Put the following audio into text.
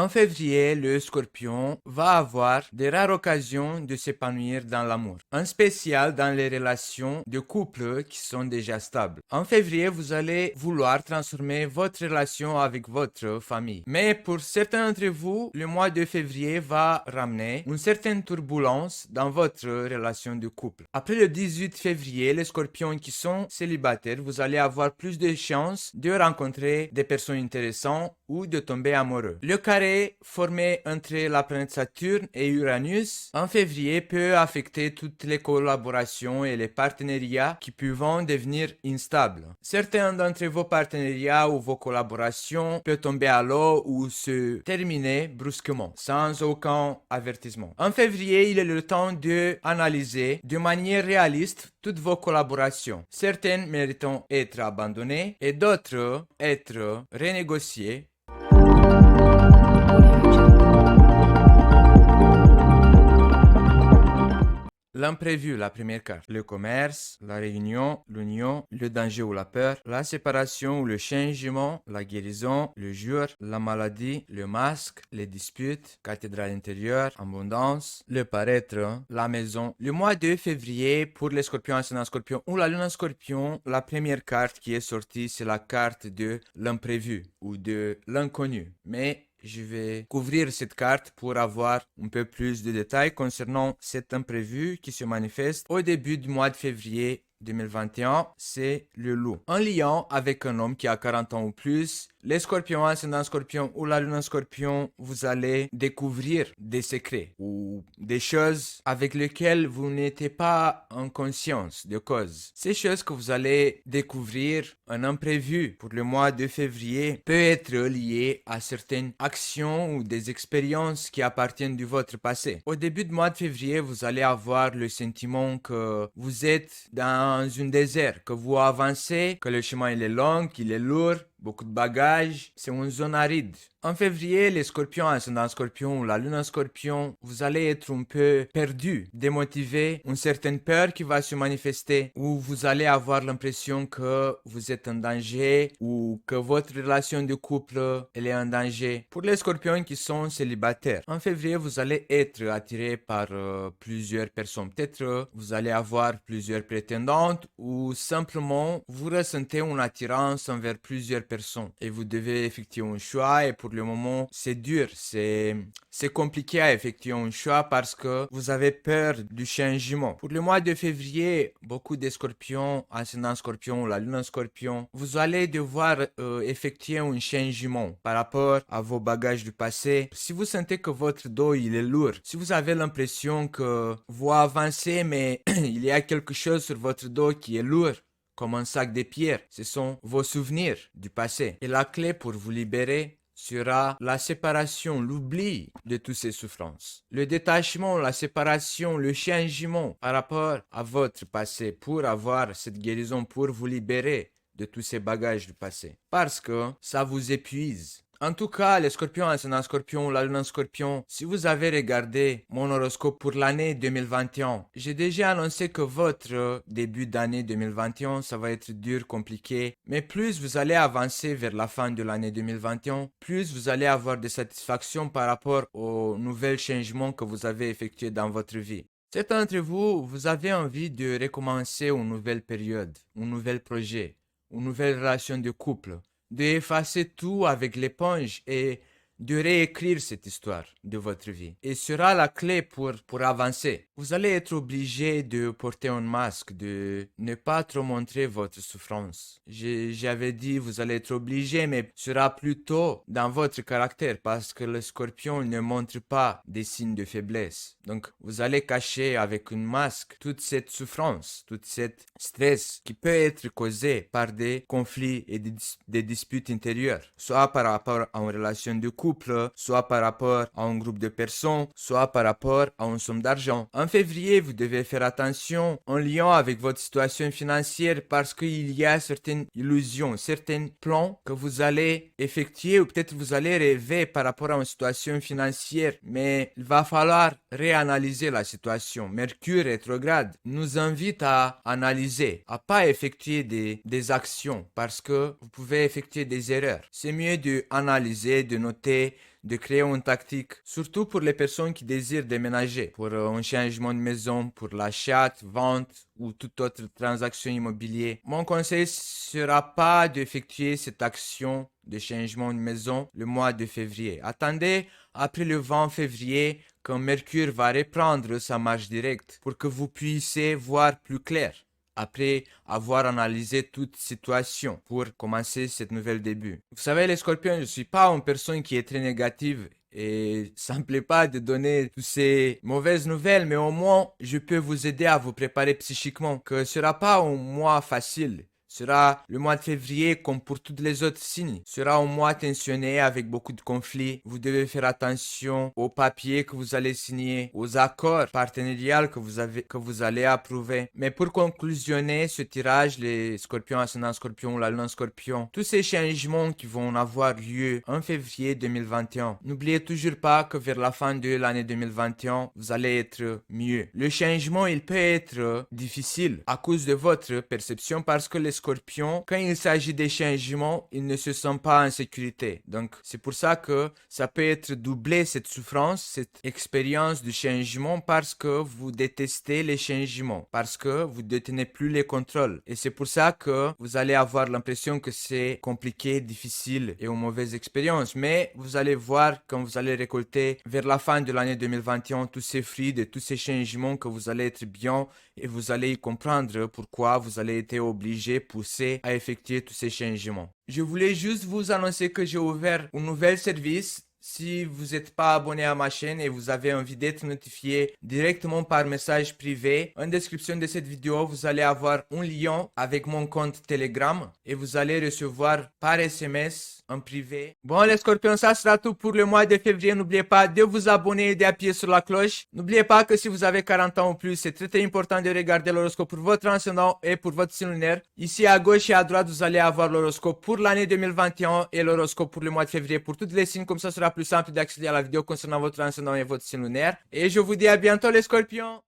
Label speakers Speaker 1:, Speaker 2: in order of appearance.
Speaker 1: En février, le scorpion va avoir des rares occasions de s'épanouir dans l'amour, en spécial dans les relations de couple qui sont déjà stables. En février, vous allez vouloir transformer votre relation avec votre famille. Mais pour certains d'entre vous, le mois de février va ramener une certaine turbulence dans votre relation de couple. Après le 18 février, les scorpions qui sont célibataires, vous allez avoir plus de chances de rencontrer des personnes intéressantes ou de tomber amoureux. Le carré formé entre la planète Saturne et Uranus en février peut affecter toutes les collaborations et les partenariats qui peuvent devenir instables. Certains d'entre vos partenariats ou vos collaborations peuvent tomber à l'eau ou se terminer brusquement, sans aucun avertissement. En février, il est le temps de analyser de manière réaliste toutes vos collaborations. Certaines méritent être abandonnées et d'autres être renégociées. L'imprévu, la première carte. Le commerce, la réunion, l'union, le danger ou la peur, la séparation ou le changement, la guérison, le jour, la maladie, le masque, les disputes, cathédrale intérieure, abondance, le paraître, la maison. Le mois de février, pour les scorpions, ascendant scorpion ou la lune en scorpion, la première carte qui est sortie, c'est la carte de l'imprévu ou de l'inconnu. Mais je vais couvrir cette carte pour avoir un peu plus de détails concernant cet imprévu qui se manifeste au début du mois de février 2021, c'est le loup. En lien avec un homme qui a 40 ans ou plus, les scorpions, ascendant scorpion ou la lune en scorpion, vous allez découvrir des secrets ou des choses avec lesquelles vous n'étiez pas en conscience de cause. Ces choses que vous allez découvrir, un imprévu pour le mois de février, peut être lié à certaines actions ou des expériences qui appartiennent de votre passé. Au début du mois de février, vous allez avoir le sentiment que vous êtes dans un désert, que vous avancez, que le chemin il est long, qu'il est lourd, beaucoup de bagages, c'est une zone aride. En février, les scorpions, ascendant scorpion ou la lune en scorpion, vous allez être un peu perdu, démotivé, une certaine peur qui va se manifester, ou vous allez avoir l'impression que vous êtes en danger, ou que votre relation de couple, elle est en danger. Pour les scorpions qui sont célibataires, en février, vous allez être attiré par plusieurs personnes. Peut-être vous allez avoir plusieurs prétendantes, ou simplement vous ressentez une attirance envers plusieurs personnes. Et vous devez effectuer un choix, et pour le moment, c'est dur, c'est compliqué à effectuer un choix parce que vous avez peur du changement. Pour le mois de février, beaucoup de scorpions, ascendant scorpion, la lune en scorpion, vous allez devoir effectuer un changement par rapport à vos bagages du passé. Si vous sentez que votre dos il est lourd, si vous avez l'impression que vous avancez mais il y a quelque chose sur votre dos qui est lourd, comme un sac de pierres, ce sont vos souvenirs du passé. Et la clé pour vous libérer sera la séparation, l'oubli de toutes ces souffrances. Le détachement, la séparation, le changement par rapport à votre passé pour avoir cette guérison, pour vous libérer de tous ces bagages du passé. Parce que ça vous épuise. En tout cas, les scorpions, ascendant scorpion, la lune en scorpion, si vous avez regardé mon horoscope pour l'année 2021, j'ai déjà annoncé que votre début d'année 2021, ça va être dur, compliqué. Mais plus vous allez avancer vers la fin de l'année 2021, plus vous allez avoir de satisfaction par rapport aux nouveaux changements que vous avez effectués dans votre vie. Certains d'entre vous, vous avez envie de recommencer une nouvelle période, un nouvel projet, une nouvelle relation de couple, d'effacer tout avec l'éponge et de réécrire cette histoire de votre vie. Et sera la clé pour avancer. Vous allez être obligé de porter un masque, de ne pas trop montrer votre souffrance. J'avais dit vous allez être obligé, mais sera plutôt dans votre caractère parce que le scorpion ne montre pas des signes de faiblesse. Donc vous allez cacher avec un masque toute cette souffrance, toute cette stress qui peut être causé par des conflits et des disputes intérieures, soit par rapport à une relation de couple, soit par rapport à un groupe de personnes, soit par rapport à une somme d'argent. En février, vous devez faire attention en lien avec votre situation financière parce qu'il y a certaines illusions, certains plans que vous allez effectuer ou peut-être vous allez rêver par rapport à une situation financière, mais il va falloir réanalyser la situation. Mercure rétrograde nous invite à analyser, à pas effectuer des actions parce que vous pouvez effectuer des erreurs. C'est mieux de analyser, de noter, de créer une tactique, surtout pour les personnes qui désirent déménager, pour un changement de maison, pour l'achat, vente ou toute autre transaction immobilière. Mon conseil sera pas d'effectuer cette action de changement de maison le mois de février. Attendez après le 20 février quand Mercure va reprendre sa marche directe pour que vous puissiez voir plus clair après avoir analysé toute situation pour commencer cette nouvelle début. Vous savez les scorpions, je ne suis pas une personne qui est très négative et ça me plaît pas de donner toutes ces mauvaises nouvelles, mais au moins je peux vous aider à vous préparer psychiquement, que ce sera pas un mois facile. Sera le mois de février, comme pour tous les autres signes, sera un mois tensionné avec beaucoup de conflits. Vous devez faire attention aux papiers que vous allez signer, aux accords partenariaux que vous allez approuver. Mais pour conclusionner ce tirage, les scorpions, ascendant scorpion, la lune scorpion, tous ces changements qui vont avoir lieu en février 2021, n'oubliez toujours pas que vers la fin de l'année 2021, vous allez être mieux. Le changement, il peut être difficile à cause de votre perception parce que les scorpions, quand il s'agit des changements, ils ne se sentent pas en sécurité. Donc, c'est pour ça que ça peut être doublé cette souffrance, cette expérience du changement parce que vous détestez les changements, parce que vous détenez plus les contrôles. Et c'est pour ça que vous allez avoir l'impression que c'est compliqué, difficile et une mauvaise expérience. Mais vous allez voir quand vous allez récolter vers la fin de l'année 2021 tous ces fruits de tous ces changements que vous allez être bien et vous allez comprendre pourquoi vous allez être obligé, poussé à effectuer tous ces changements. Je voulais juste vous annoncer que j'ai ouvert un nouvel service. Si vous n'êtes pas abonné à ma chaîne et vous avez envie d'être notifié directement par message privé, en description de cette vidéo, vous allez avoir un lien avec mon compte Telegram et vous allez recevoir par SMS en privé. Bon les scorpions, ça sera tout pour le mois de février. N'oubliez pas de vous abonner et d'appuyer sur la cloche. N'oubliez pas que si vous avez 40 ans ou plus, c'est très important de regarder l'horoscope pour votre ascendant et pour votre signe lunaire. Ici à gauche et à droite, vous allez avoir l'horoscope pour l'année 2021 et l'horoscope pour le mois de février pour tous les signes. Comme ça sera plus simple d'accéder à la vidéo concernant votre ascendant et votre signe lunaire. Et je vous dis à bientôt les scorpions.